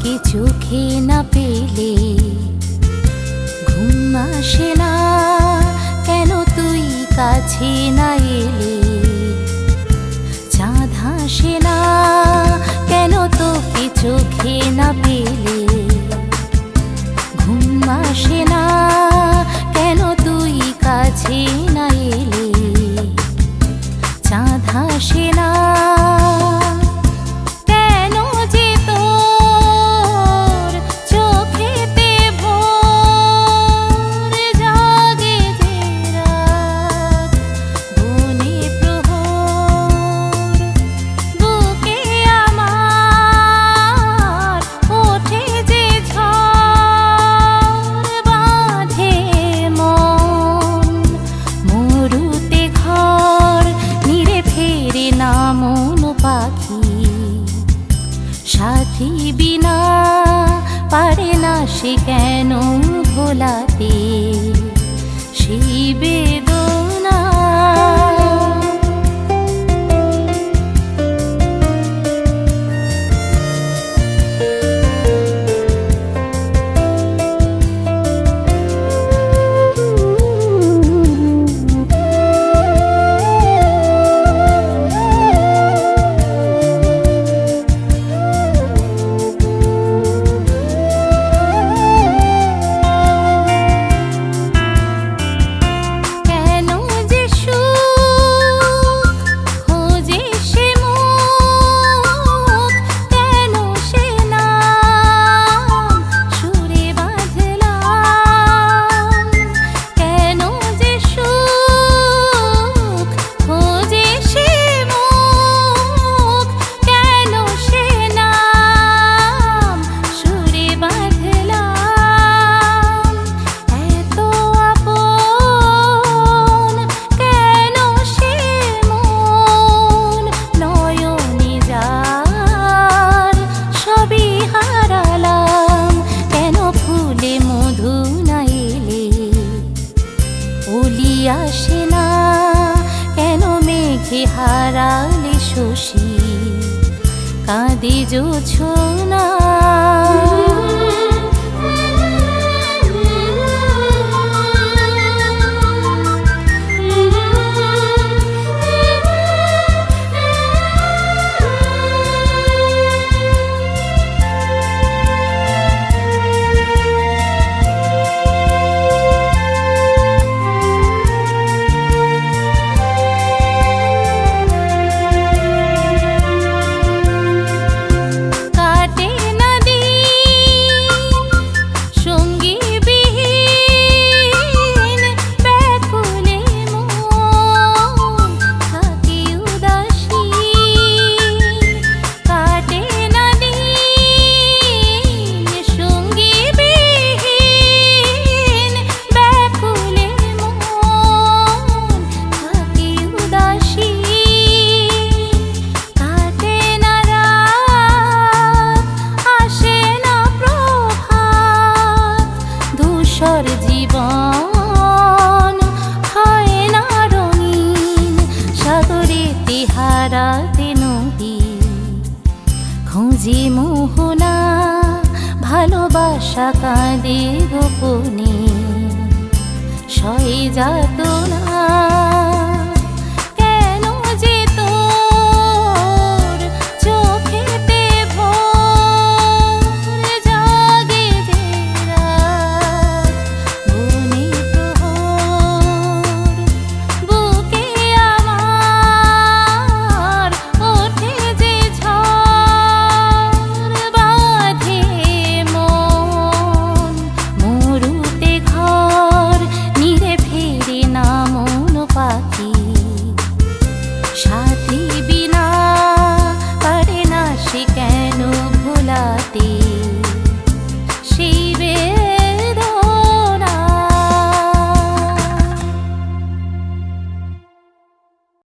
তোকে চোখে না পেলে ঘুম আসে না, কেন তুই কাছে না এলে? চাঁদ হাসে না, কেন তোকে চোখে না পেলে ঘুম আসে না, কেন তুই কাছে না এলে? চাঁদ হাসে না, সাথী বিনা পারে না সে কেন ভোলাতে সেই বেদনা। আসে না, কেন মেঘে হারালে শশী কাঁদে জোছনা? জীবন হয় না রঙিন, সাগরেতে হারাতে নদী খুঁজি মোহনা, ভালোবাসা কাঁদে গোপনে সয়ে যাতনা।